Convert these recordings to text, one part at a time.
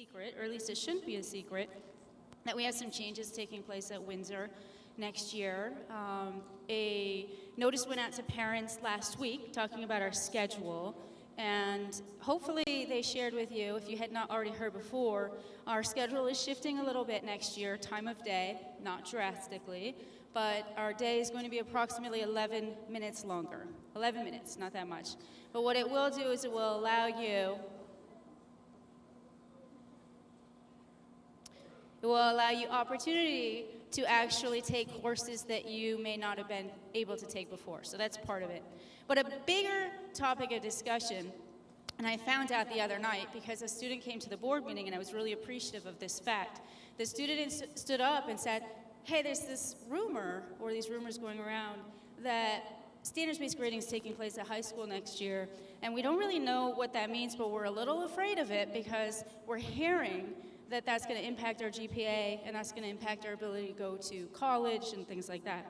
secret, or at least it shouldn't be a secret, that we have some changes taking place at Windsor next year. A notice went out to parents last week talking about our schedule, and hopefully they shared with you, if you had not already heard before, our schedule is shifting a little bit next year, time of day, not drastically, but our day is going to be approximately 11 minutes longer. 11 minutes, not that much. But what it will do is it will allow you opportunity to actually take courses that you may not have been able to take before. So that's part of it. But a bigger topic of discussion, and I found out the other night because a student came to the board meeting and I was really appreciative of this fact. The student stood up and said, hey, there's this rumor, or these rumors going around, that standards-based grading is taking place at high school next year, and we don't really know what that means, but we're a little afraid of it because we're hearing that that's going to impact our GPA, and that's going to impact our ability to go to college and things like that.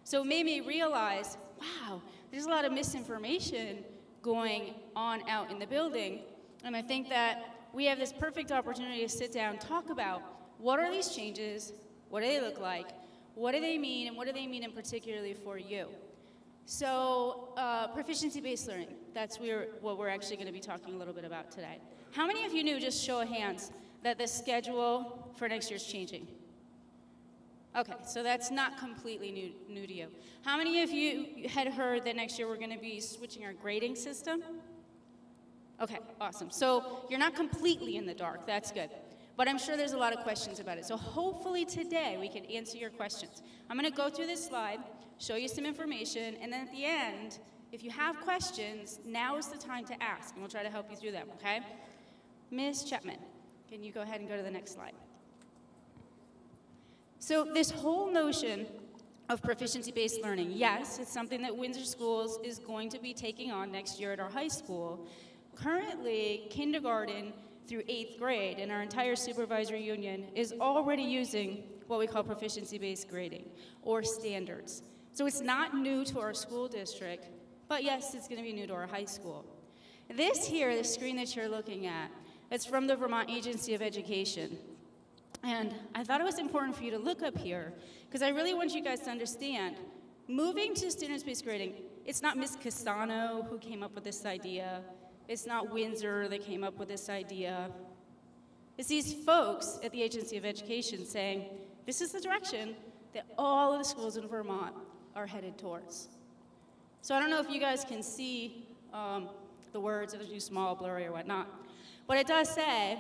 So it made me realize, wow, there's a lot of misinformation going on out in the building, and I think that we have this perfect opportunity to sit down and talk about what are these changes, what do they look like, what do they mean, and what do they mean in particularly for you. So proficiency-based learning, that's what we're actually going to be talking a little bit about today. How many of you knew, just show of hands, that the schedule for next year is changing? Okay, so that's not completely new to you. How many of you had heard that next year we're going to be switching our grading system? Okay, awesome. So you're not completely in the dark, that's good. But I'm sure there's a lot of questions about it. So hopefully today we can answer your questions. I'm going to go through this slide, show you some information, and then at the end, if you have questions, now is the time to ask, and we'll try to help you through them, okay? Ms. Chapman, can you go ahead and go to the next slide? So this whole notion of proficiency-based learning, yes, it's something that Windsor Schools is going to be taking on next year at our high school. Currently, kindergarten through 8th grade, and our entire supervisory union is already using what we call proficiency-based grading, or standards. So it's not new to our school district, but yes, it's going to be new to our high school. This here, the screen that you're looking at, it's from the Vermont Agency of Education. And I thought it was important for you to look up here, because I really want you guys to understand, moving to standards-based grading, it's not Ms. Cassano who came up with this idea. It's not Windsor that came up with this idea. It's these folks at the Agency of Education saying, this is the direction that all of the schools in Vermont are headed towards. So I don't know if you guys can see the words, if they're too small, blurry, or whatnot. But it does say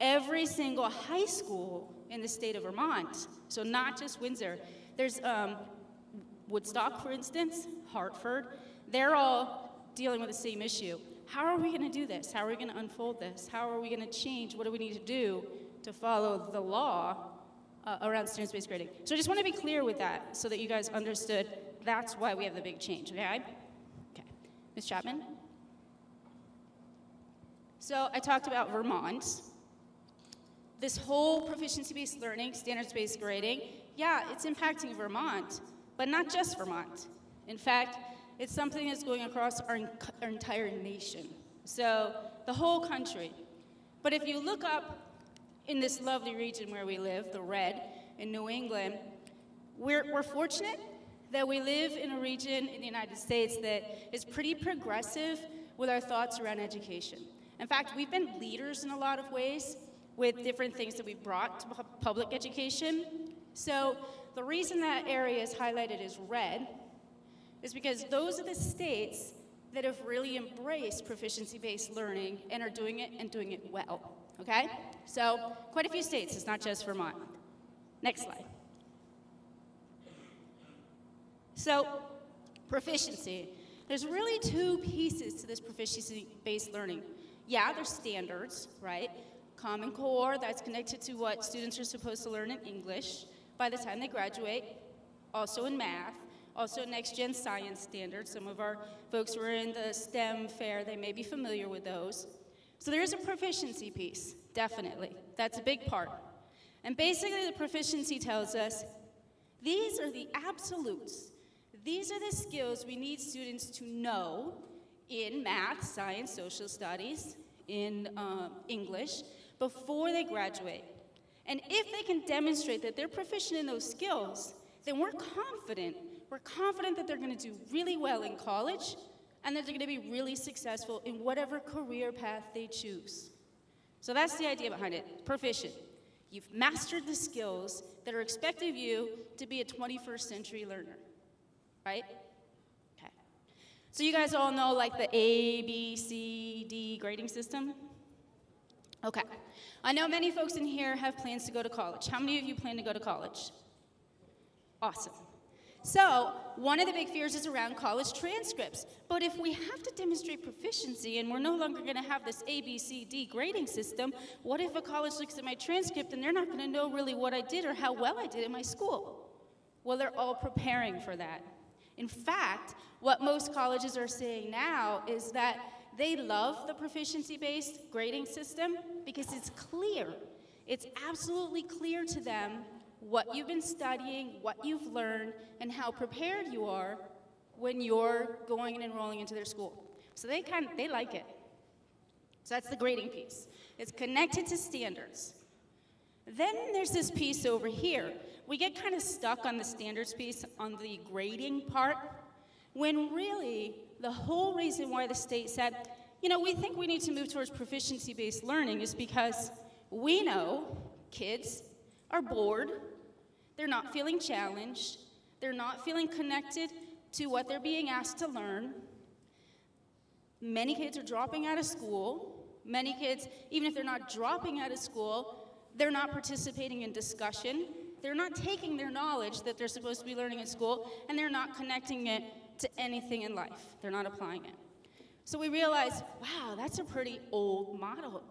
every single high school in the state of Vermont, so not just Windsor. There's Woodstock, for instance, Hartford. They're all dealing with the same issue. How are we going to do this? How are we going to unfold this? How are we going to change? What do we need to do to follow the law around standards-based grading? So I just want to be clear with that so that you guys understood that's why we have the big change, okay? Okay. Ms. Chapman? So I talked about Vermont. This whole proficiency-based learning, standards-based grading, yeah, it's impacting Vermont, but not just Vermont. In fact, it's something that's going across our entire nation, so the whole country. But if you look up in this lovely region where we live, the red, in New England, we're fortunate that we live in a region in the United States that is pretty progressive with our thoughts around education. In fact, we've been leaders in a lot of ways with different things that we've brought to public education. So the reason that area is highlighted as red is because those are the states that have really embraced proficiency-based learning and are doing it well, okay? So quite a few states, it's not just Vermont. Next slide. So proficiency, there's really two pieces to this proficiency-based learning. Yeah, there's standards, right? Common Core, that's connected to what students are supposed to learn in English by the time they graduate, also in math, also next-gen science standards. Some of our folks who are in the STEM fair, they may be familiar with those. So there is a proficiency piece, definitely. That's a big part. And basically the proficiency tells us these are the absolutes. These are the skills we need students to know in math, science, social studies, in English, before they graduate. And if they can demonstrate that they're proficient in those skills, then we're confident. We're confident that they're going to do really well in college and that they're going to be really successful in whatever career path they choose. So that's the idea behind it, proficient. You've mastered the skills that are expected of you to be a 21st century learner, right? Okay. So you guys all know like the A, B, C, D grading system? Okay. I know many folks in here have plans to go to college. How many of you plan to go to college? Awesome. So one of the big fears is around college transcripts. But if we have to demonstrate proficiency and we're no longer going to have this A, B, C, D grading system, what if a college looks at my transcript and they're not going to know really what I did or how well I did in my school? Well, they're all preparing for that. In fact, what most colleges are saying now is that they love the proficiency-based grading system because it's clear. It's absolutely clear to them what you've been studying, what you've learned, and how prepared you are when you're going and enrolling into their school. So they like it. So that's the grading piece. It's connected to standards. Then there's this piece over here. We get kind of stuck on the standards piece, on the grading part, when really the whole reason why the state said, you know, we think we need to move towards proficiency-based learning is because we know kids are bored, they're not feeling challenged, they're not feeling connected to what they're being asked to learn. Many kids are dropping out of school. Many kids, even if they're not dropping out of school, they're not participating in discussion. They're not taking their knowledge that they're supposed to be learning in school, and they're not connecting it to anything in life. They're not applying it. So we realized, wow, that's a pretty old model.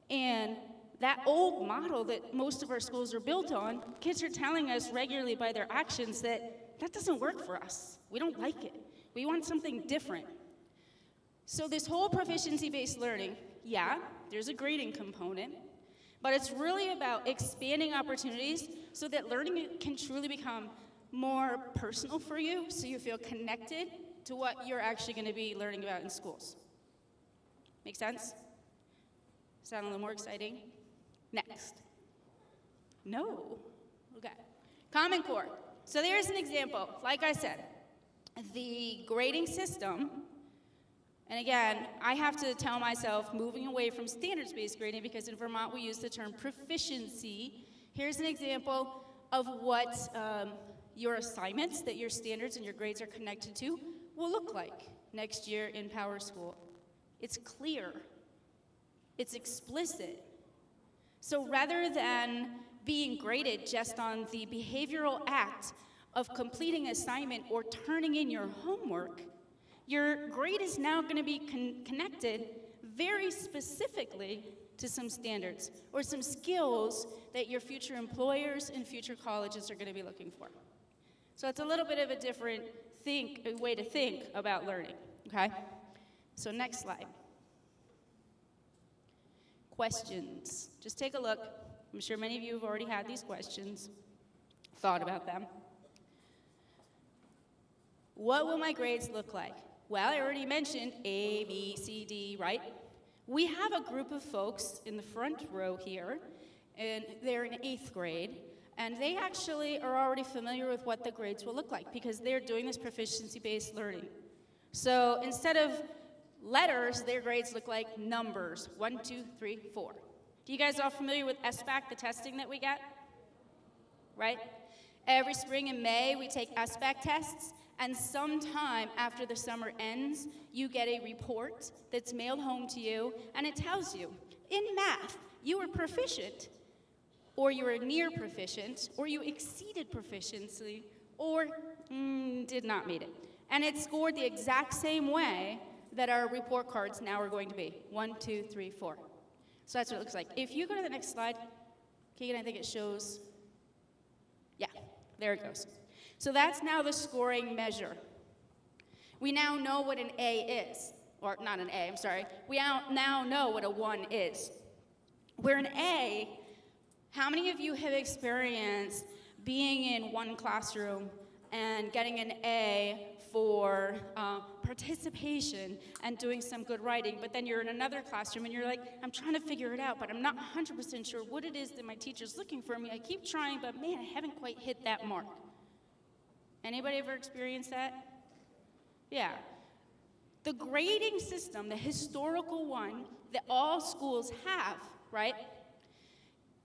And that old model that most of our schools are built on, kids are telling us regularly by their actions that that doesn't work for us. We don't like it. We want something different. So this whole proficiency-based learning, yeah, there's a grading component, but it's really about expanding opportunities so that learning can truly become more personal for you, so you feel connected to what you're actually going to be learning about in schools. Make sense? Sound a little more exciting? Next. No. Okay. Common Core. So there's an example. Like I said, the grading system, and again, I have to tell myself moving away from standards-based grading because in Vermont we use the term proficiency. Here's an example of what your assignments that your standards and your grades are connected to will look like next year in Power School. It's clear. It's explicit. So rather than being graded just on the behavioral act of completing an assignment or turning in your homework, your grade is now going to be connected very specifically to some standards or some skills that your future employers and future colleges are going to be looking for. So it's a little bit of a different way to think about learning, okay? So next slide. Questions. Just take a look. I'm sure many of you have already had these questions, thought about them. What will my grades look like? Well, I already mentioned A, B, C, D, right? We have a group of folks in the front row here, and they're in 8th grade, and they actually are already familiar with what the grades will look like because they're doing this proficiency-based learning. So instead of letters, their grades look like numbers, 1, 2, 3, 4. Do you guys all familiar with SBAC, the testing that we get? Right? Every spring in May, we take SBAC tests, and sometime after the summer ends, you get a report that's mailed home to you, and it tells you, in math, you were proficient, or you were near proficient, or you exceeded proficiency, or did not meet it. And it's scored the exact same way that our report cards now are going to be. 1, 2, 3, 4. So that's what it looks like. If you go to the next slide, Keegan, I think it shows, yeah, there it goes. So that's now the scoring measure. We now know what an A is, or not an A, I'm sorry. We now know what a 1 is. Where an A, how many of you have experienced being in one classroom and getting an A for participation and doing some good writing, but then you're in another classroom and you're like, I'm trying to figure it out, but I'm not 100% sure what it is that my teacher's looking for me. I keep trying, but man, I haven't quite hit that mark. Anybody ever experienced that? Yeah. The grading system, the historical one that all schools have, right?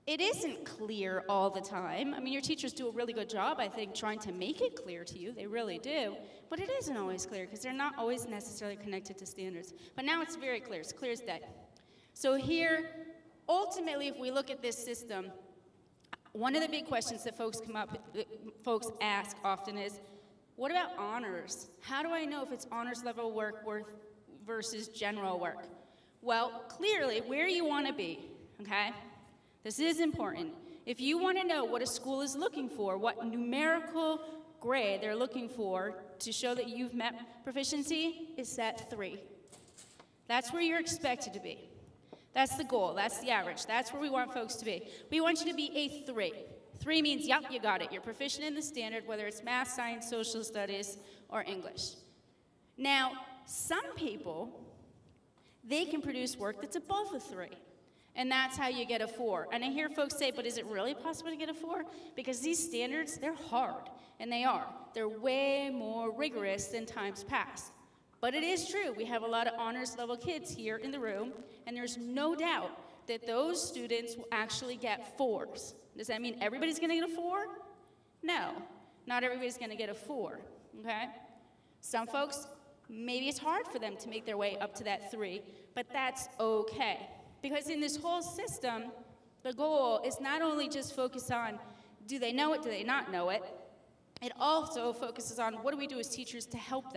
It isn't clear all the time. I mean, your teachers do a really good job, I think, trying to make it clear to you. They really do. But it isn't always clear because they're not always necessarily connected to standards. But now it's very clear. It's clear as day. So here, ultimately, if we look at this system, one of the big questions that folks ask often is, what about honors? How do I know if it's honors level work versus general work? Well, clearly, where you want to be, okay? This is important. If you want to know what a school is looking for, what numerical grade they're looking for to show that you've met proficiency, is set 3. That's where you're expected to be. That's the goal. That's the average. That's where we want folks to be. We want you to be a 3. 3 means, yep, you got it. You're proficient in the standard, whether it's math, science, social studies, or English. Now, some people, they can produce work that's above a 3. And that's how you get a 4. And I hear folks say, but is it really possible to get a 4? Because these standards, they're hard, and they are. They're way more rigorous than times past. But it is true, we have a lot of honors level kids here in the room, and there's no doubt that those students will actually get 4s. Does that mean everybody's gonna get a 4? No, not everybody's gonna get a 4, okay? Some folks, maybe it's hard for them to make their way up to that 3, but that's okay. Because in this whole system, the goal is not only just focus on, do they know it, do they not know it? It also focuses on what do we do as teachers to help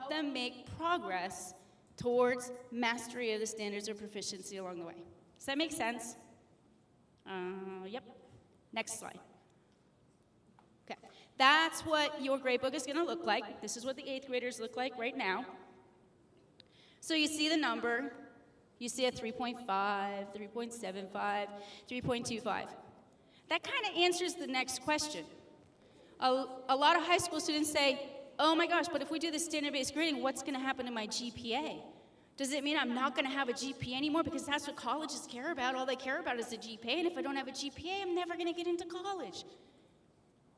them make progress towards mastery of the standards of proficiency along the way. Does that make sense? Yep. Next slide. Okay. That's what your gradebook is going to look like. This is what the 8th graders look like right now. So you see the number. You see a 3.5, 3.75, 3.25. That kind of answers the next question. A lot of high school students say, oh my gosh, but if we do this standard-based grading, what's going to happen to my GPA? Does it mean I'm not going to have a GPA anymore? Because that's what colleges care about. All they care about is the GPA, and if I don't have a GPA, I'm never going to get into college.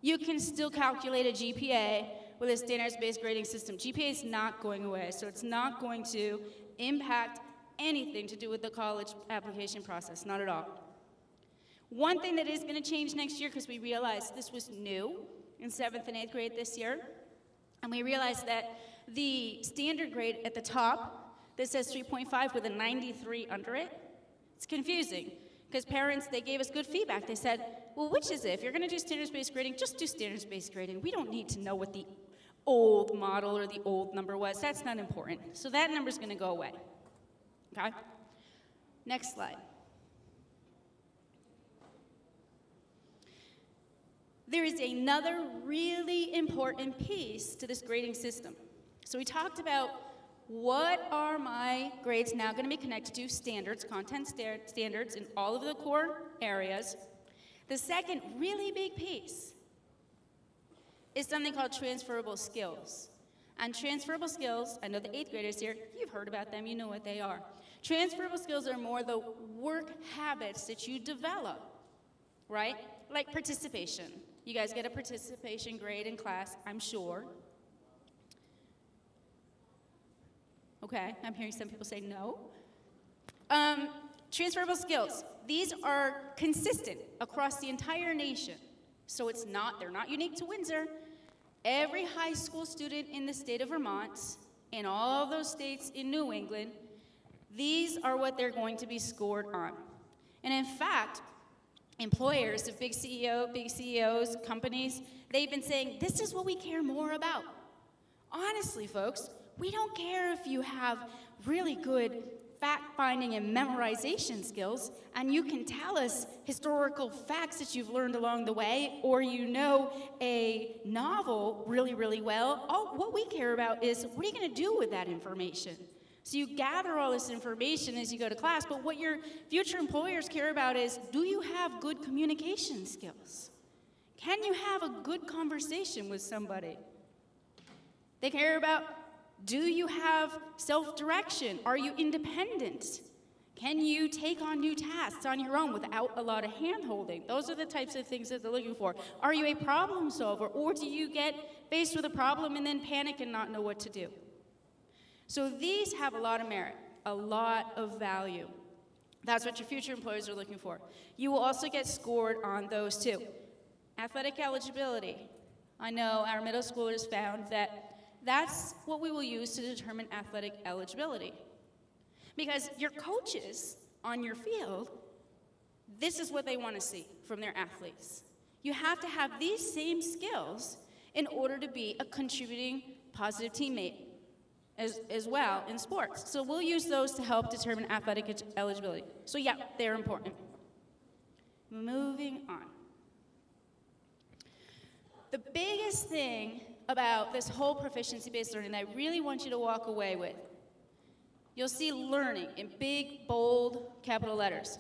You can still calculate a GPA with a standards-based grading system. GPA is not going away, so it's not going to impact anything to do with the college application process, not at all. One thing that is going to change next year, because we realized this was new in 7th and 8th grade this year, and we realized that the standard grade at the top that says 3.5 with a 93 under it, it's confusing, because parents, they gave us good feedback. They said, well, which is it? If you're going to do standards-based grading, just do standards-based grading. We don't need to know what the old model or the old number was. That's not important. So that number's going to go away. Okay? Next slide. There is another really important piece to this grading system. So we talked about what are my grades now going to be connected to? Standards, content standards in all of the core areas. The second really big piece is something called transferable skills. And transferable skills, I know the 8th graders here, you've heard about them, you know what they are. Transferable skills are more the work habits that you develop, right? Like participation. You guys get a participation grade in class, I'm sure. Okay, I'm hearing some people say no. Transferable skills. These are consistent across the entire nation. So they're not unique to Windsor. Every high school student in the state of Vermont, in all of those states in New England, these are what they're going to be scored on. And in fact, employers of big CEOs, companies, they've been saying, this is what we care more about. Honestly, folks, we don't care if you have really good fact-finding and memorization skills, and you can tell us historical facts that you've learned along the way, or you know a novel really, really well. What we care about is, what are you going to do with that information? So you gather all this information as you go to class, but what your future employers care about is, do you have good communication skills? Can you have a good conversation with somebody? They care about Do you have self-direction? Are you independent? Can you take on new tasks on your own without a lot of hand-holding? Those are the types of things that they're looking for. Are you a problem solver, or do you get faced with a problem and then panic and not know what to do? So these have a lot of merit, a lot of value. That's what your future employers are looking for. You will also get scored on those too. Athletic eligibility. I know our middle schoolers found that that's what we will use to determine athletic eligibility. Because your coaches on your field, this is what they want to see from their athletes. You have to have these same skills in order to be a contributing, positive teammate as well in sports. So we'll use those to help determine athletic eligibility. So yeah, they're important. Moving on. The biggest thing about this whole proficiency-based learning that I really want you to walk away with, you'll see learning in big, bold, capital letters.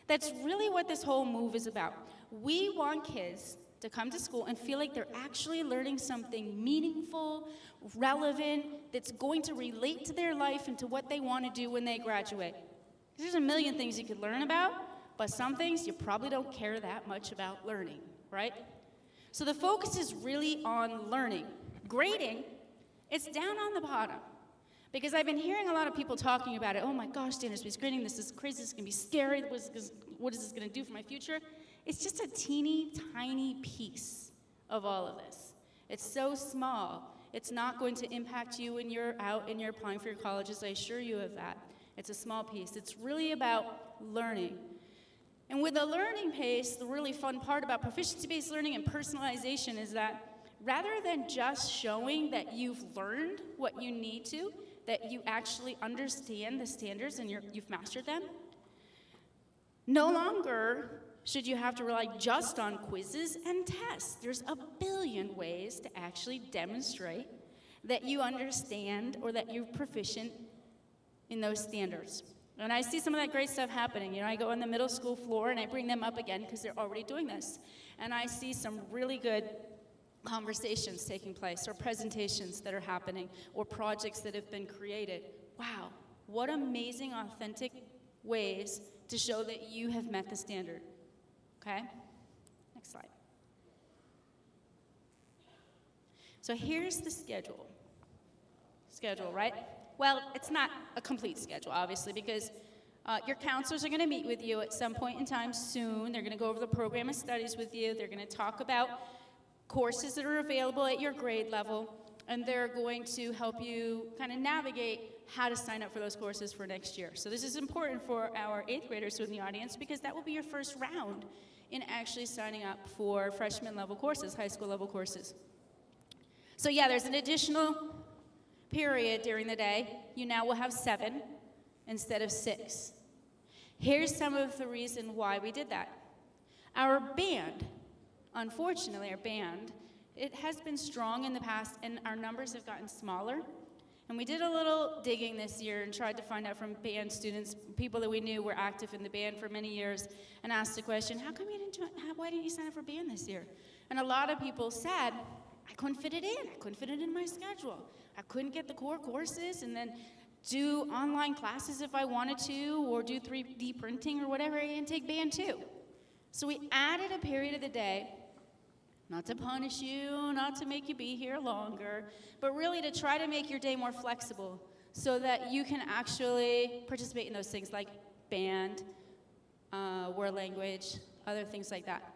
That's really what this whole move is about. We want kids to come to school and feel like they're actually learning something meaningful, relevant, that's going to relate to their life and to what they want to do when they graduate. There's a million things you could learn about, but some things you probably don't care that much about learning, right? So the focus is really on learning. Grading, it's down on the bottom. Because I've been hearing a lot of people talking about it. Oh my gosh, standards-based grading, this is crazy, this is going to be scary, what is this going to do for my future? It's just a teeny tiny piece of all of this. It's so small. It's not going to impact you when you're out and you're applying for your colleges, I assure you of that. It's a small piece. It's really about learning. And with the learning pace, the really fun part about proficiency-based learning and personalization is that rather than just showing that you've learned what you need to, that you actually understand the standards and you've mastered them, no longer should you have to rely just on quizzes and tests. There's a billion ways to actually demonstrate that you understand or that you're proficient in those standards. And I see some of that great stuff happening. You know, I go on the middle school floor and I bring them up again because they're already doing this. And I see some really good conversations taking place or presentations that are happening or projects that have been created. Wow, what amazing, authentic ways to show that you have met the standard. Okay? Next slide. So here's the schedule. Schedule, right? Well, it's not a complete schedule, obviously, because your counselors are going to meet with you at some point in time soon. They're going to go over the program of studies with you. They're going to talk about courses that are available at your grade level, and they're going to help you kind of navigate how to sign up for those courses for next year. So this is important for our 8th graders in the audience because that will be your first round in actually signing up for freshman level courses, high school level courses. So yeah, there's an additional period during the day. You now will have 7 instead of 6. Here's some of the reason why we did that. Our band, unfortunately, our band, it has been strong in the past, and our numbers have gotten smaller. And we did a little digging this year and tried to find out from band students, people that we knew were active in the band for many years, and asked the question, how come you didn't why didn't you sign up for band this year? And a lot of people said, I couldn't fit it in. I couldn't fit it in my schedule. I couldn't get the core courses and then do online classes if I wanted to, or do 3D printing or whatever, and take band too. So we added a period of the day, not to punish you, not to make you be here longer, but really to try to make your day more flexible so that you can actually participate in those things like band, world language, other things like that.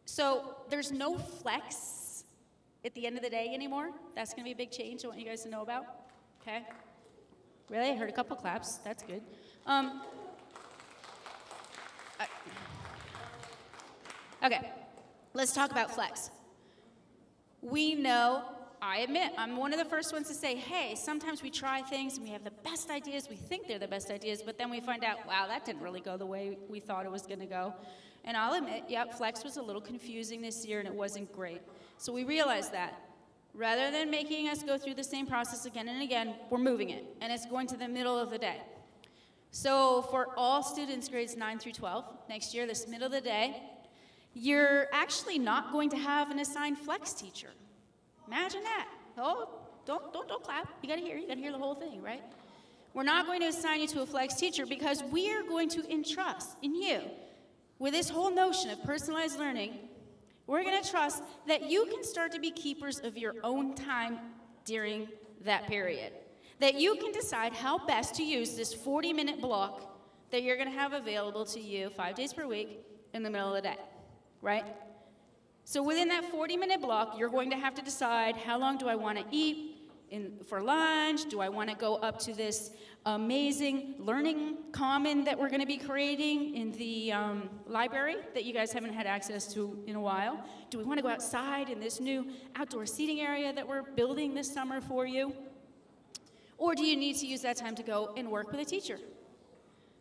So there's no flex at the end of the day anymore. That's going to be a big change I want you guys to know about. Okay? Really? I heard a couple claps. That's good. Okay. Let's talk about flex. We know, I admit, I'm one of the first ones to say, hey, sometimes we try things and we have the best ideas, we think they're the best ideas, but then we find out, wow, that didn't really go the way we thought it was going to go. And I'll admit, yeah, flex was a little confusing this year and it wasn't great. So we realized that. Rather than making us go through the same process again and again, we're moving it, and it's going to the middle of the day. So for all students grades 9 through 12, next year, this middle of the day, you're actually not going to have an assigned flex teacher. Imagine that. Oh, Don't clap. You gotta hear the whole thing, right? We're not going to assign you to a flex teacher because we are going to entrust in you with this whole notion of personalized learning. We're going to trust that you can start to be keepers of your own time during that period. That you can decide how best to use this 40-minute block that you're going to have available to you 5 days per week in the middle of the day, right? So within that 40-minute block, you're going to have to decide, how long do I want to eat for lunch? Do I want to go up to this amazing learning common that we're going to be creating in the library that you guys haven't had access to in a while? Do we want to go outside in this new outdoor seating area that we're building this summer for you? Or do you need to use that time to go and work with a teacher?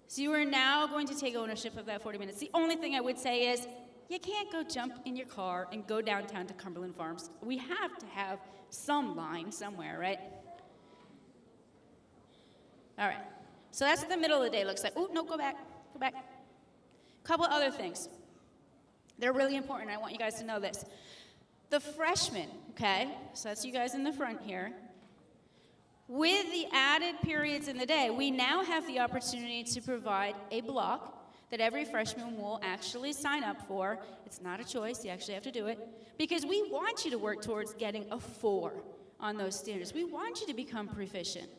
So you are now going to take ownership of that 40 minutes. The only thing I would say is, you can't go jump in your car and go downtown to Cumberland Farms. We have to have some line somewhere, right? All right. So that's what the middle of the day looks like. Oh, no, go back. Go back. A couple other things. They're really important. I want you guys to know this. The freshmen, okay, so that's you guys in the front here. With the added periods in the day, we now have the opportunity to provide a block that every freshman will actually sign up for. It's not a choice, you actually have to do it, because we want you to work towards getting a 4 on those standards. We want you to become proficient,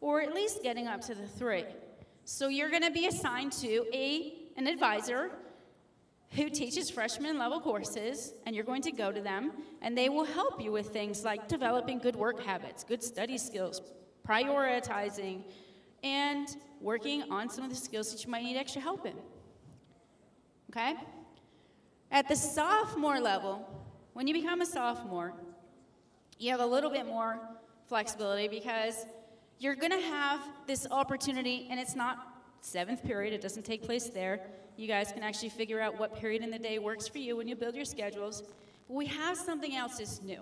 or at least getting up to the 3. So you're gonna be assigned to an advisor who teaches freshman level courses, and you're going to go to them, and they will help you with things like developing good work habits, good study skills, prioritizing, and working on some of the skills that you might need extra help in, okay? At the sophomore level, when you become a sophomore, you have a little bit more flexibility because you're gonna have this opportunity, and it's not 7th period, it doesn't take place there. You guys can actually figure out what period in the day works for you when you build your schedules. But we have something else that's new.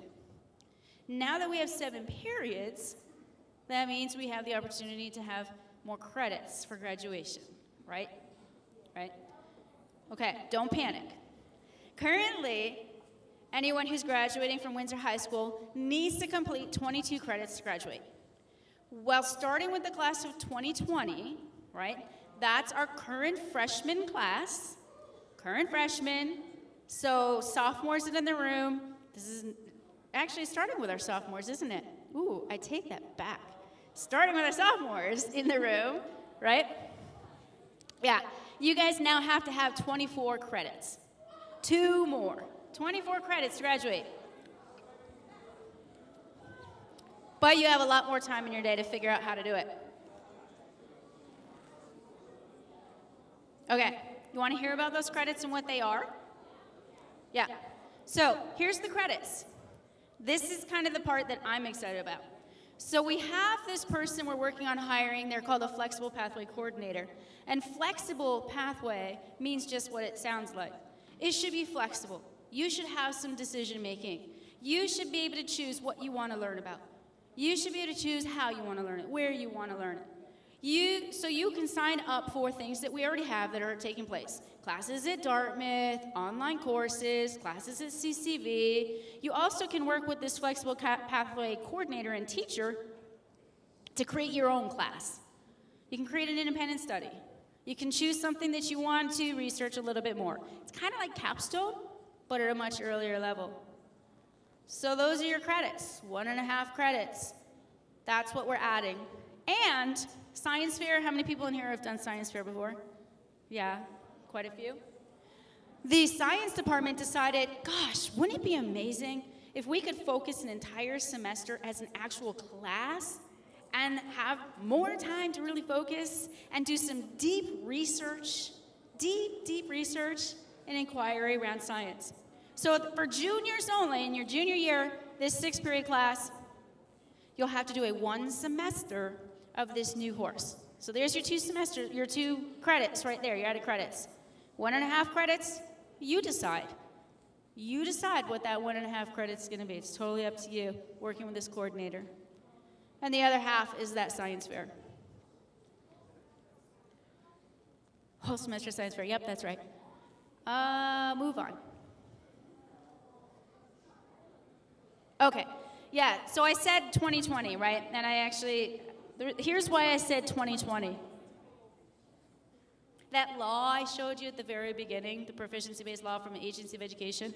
Now that we have 7 periods, that means we have the opportunity to have more credits for graduation, right? Right? Okay, don't panic. Currently, anyone who's graduating from Windsor High School needs to complete 22 credits to graduate. Well, starting with the class of 2020, right? That's our current freshman class, current freshmen. So sophomores in the room. This is actually starting with our sophomores, isn't it? Ooh, I take that back. Starting with our sophomores in the room, right? Yeah, you guys now have to have 24 credits. 2 more. 24 credits to graduate. But you have a lot more time in your day to figure out how to do it. Okay, you want to hear about those credits and what they are? Yeah. So here's the credits. This is kind of the part that I'm excited about. So we have this person we're working on hiring. They're called a Flexible Pathway Coordinator. And flexible pathway means just what it sounds like. It should be flexible. You should have some decision making. You should be able to choose what you want to learn about. You should be able to choose how you want to learn it, where you want to learn it. So you can sign up for things that we already have that are taking place. Classes at Dartmouth, online courses, classes at CCV. You also can work with this Flexible Pathway Coordinator and teacher to create your own class. You can create an independent study. You can choose something that you want to research a little bit more. It's kind of like capstone, but at a much earlier level. So those are your credits, 1.5 credits. That's what we're adding. And science fair, how many people in here have done science fair before? Yeah, quite a few. The science department decided, gosh, wouldn't it be amazing if we could focus an entire semester as an actual class and have more time to really focus and do some deep research and inquiry around science. So for juniors only, in your junior year, this 6th period class, you'll have to do a 1 semester of this new course. So there's your 2 credits right there, your added credits. 1.5 credits, you decide. You decide what that 1.5 credits is gonna be. It's totally up to you, working with this coordinator. And the other half is that science fair. Whole semester science fair, yep, that's right. Move on. Okay, Yeah, so I said 2020, right? And I actually, here's why I said 2020. That law I showed you at the very beginning, the proficiency-based law from the Agency of Education,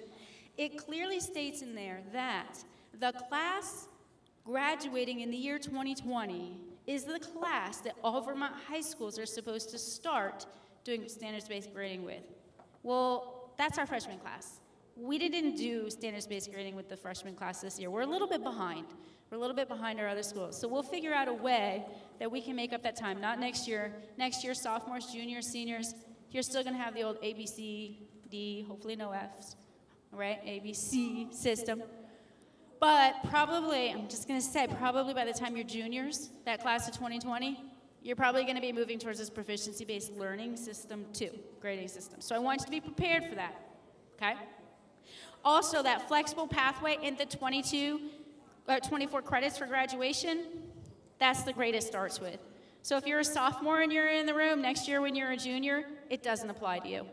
it clearly states in there that the class graduating in the year 2020 is the class that all Vermont high schools are supposed to start doing standards-based grading with. Well, that's our freshman class. We didn't do standards-based grading with the freshman class this year. We're a little bit behind. We're a little bit behind our other schools. So we'll figure out a way that we can make up that time. Not next year. Next year, sophomores, juniors, seniors, you're still going to have the old A, B, C, D, hopefully no Fs, right? A, B, C system. But probably, I'm just going to say, probably by the time you're juniors, that class of 2020, you're probably going to be moving towards this proficiency-based learning system too, grading system. So I want you to be prepared for that, okay? Also, that flexible pathway in the 24 credits for graduation, that's the grade it starts with. So if you're a sophomore and you're in the room, next year when you're a junior, it doesn't apply to you.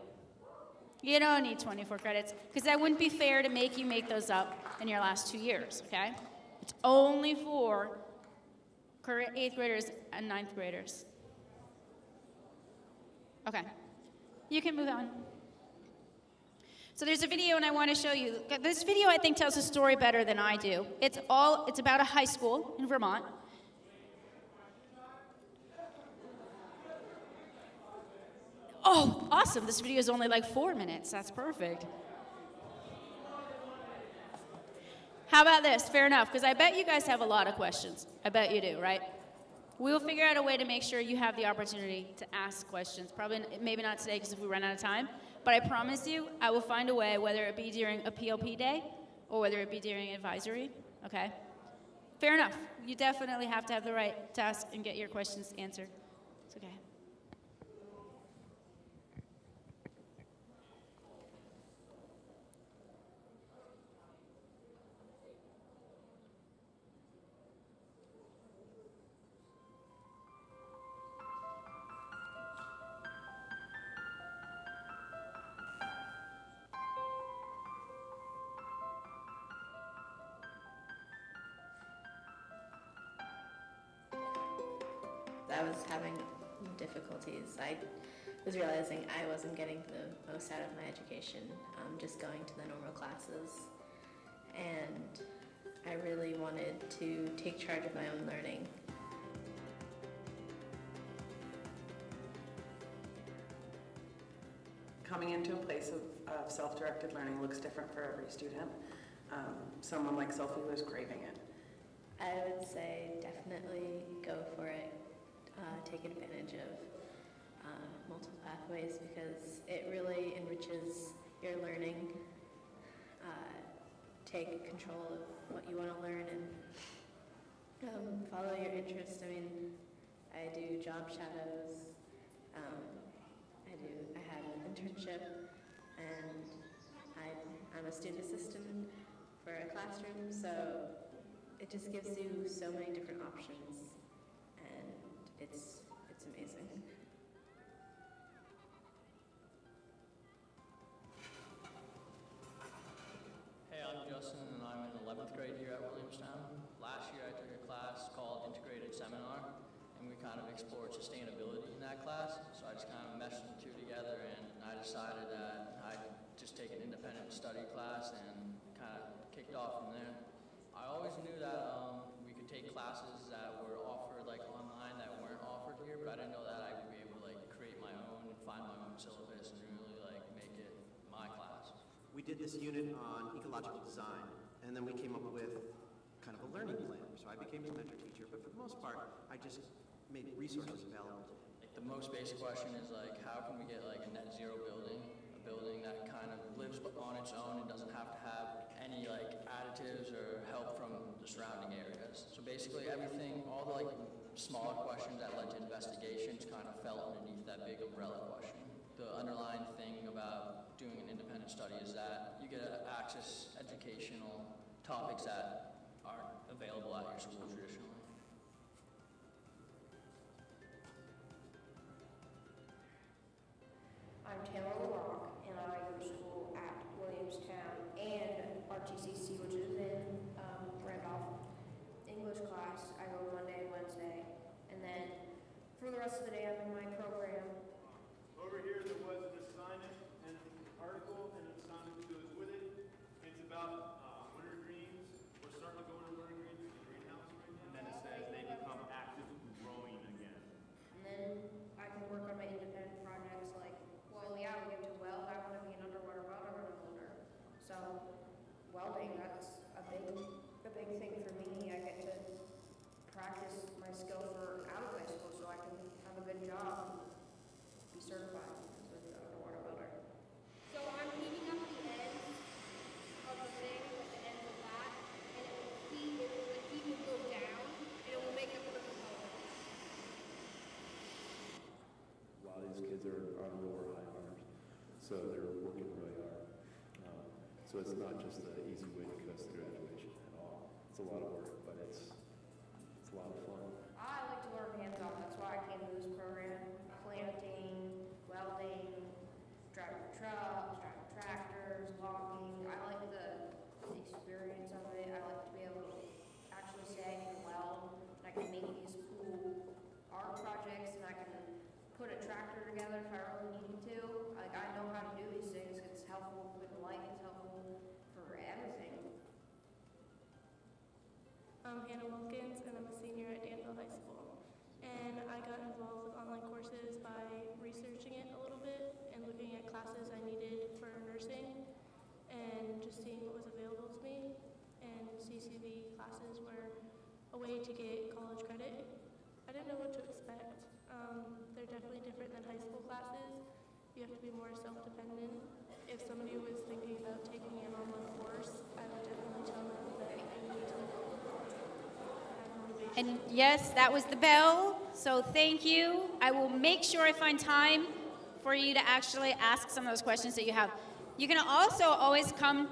You don't need 24 credits, because that wouldn't be fair to make you make those up in your last 2 years, okay? It's only for current 8th graders and 9th graders. Okay, you can move on. So there's a video, and I want to show you. This video, I think, tells a story better than I do. It's about a high school in Vermont. Oh, awesome. This video is only like 4 minutes. That's perfect. How about this? Fair enough, because I bet you guys have a lot of questions. I bet you do, right? We'll figure out a way to make sure you have the opportunity to ask questions. Probably, maybe not today, because if we run out of time. But I promise you, I will find a way, whether it be during a PLP day or whether it be during advisory, okay? Fair enough. You definitely have to have the right to ask and get your questions answered. It's okay. I was having difficulties. I was realizing I wasn't getting the most out of my education, just going to the normal classes. And I really wanted to take charge of my own learning. Coming into a place of self-directed learning looks different for every student. Someone like Sophie was craving it. I would say definitely go for it. Take advantage of multiple pathways because it really enriches your learning. Take control of what you want to learn and follow your interests. I mean, I do job shadows. I had an internship, and I'm a student assistant for a classroom, so it just gives you so many different options, and it's amazing. Hey, I'm Justin, and I'm in 11th grade here at Williamstown. Last year I took a class called Integrated Seminar, and we kind of explored sustainability in that class. So I just kind of meshed the two together, and I decided that I'd just take an independent study class and kind of kicked off from there. I always knew that we could take classes that were offered like online that weren't offered here, but I didn't know that I would be able to like create my own and find my own syllabus and really like make it my class. We did this unit on ecological design, and then we came up with kind of a learning plan. So I became the mentor teacher, but for the most part, I just made resources available. Like the most basic question is like, how can we get like a net zero building, a building that kind of lives on its own and doesn't have to have any like additives or help from the surrounding areas. So basically everything, all the like smaller questions that led to investigations kind of fell underneath that big umbrella question. The underlying thing about doing an independent study is that you get to access educational topics that aren't available at your school traditionally. I'm Taylor LaRock, and I go to school at Williamstown and RTCC, which is in Randolph. rest of the day. I'm in my program. Over here, there was an assignment and an article and an assignment that goes with it. It's about wintergreens. We're starting to go into wintergreens in the greenhouse right now. And then it says they become active growing again. And then I can work on my independent projects like, well, yeah, we get to weld. I want to be an underwater welder when I'm older. So welding, that's a big thing for me. I get to practice my skill for out of high school so I can have a good job, be certified as an underwater welder. So I'm heating up the ends of the thing with the ends of that, and the heat will go down, and it will make it more components. A lot of these kids are on lower high arms, so they're working really hard. So it's not just an easy way to get us to graduation at all. It's a lot of work, but it's a lot of fun. I like to learn hands-on. That's why I came to this program. Planting, welding, driving trucks, driving tractors, logging. I like the experience of it. I like to be able to actually say I can weld, and I can make these cool art projects, and I can put a tractor together if I really need to. Like, I know how to do these things. It's helpful with life. It's helpful for everything. I'm Hannah Wilkins, and I'm a senior at Danville High School. And I got involved with online courses by researching it a little bit and looking at classes I needed for nursing and just seeing what was available to me. And CCV classes were a way to get college credit. I didn't know what to expect. They're definitely different than high school classes. You have to be more self-dependent. If somebody was thinking about taking an online course, I would definitely tell them that you need to And yes, that was the bell, so thank you. I will make sure I find time for you to actually ask some of those questions that you have. You can also always come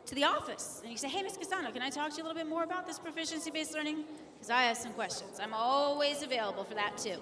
to the office and you say, hey, Ms. Casano, can I talk to you a little bit more about this proficiency-based learning? Because I have some questions. I'm always available for that too.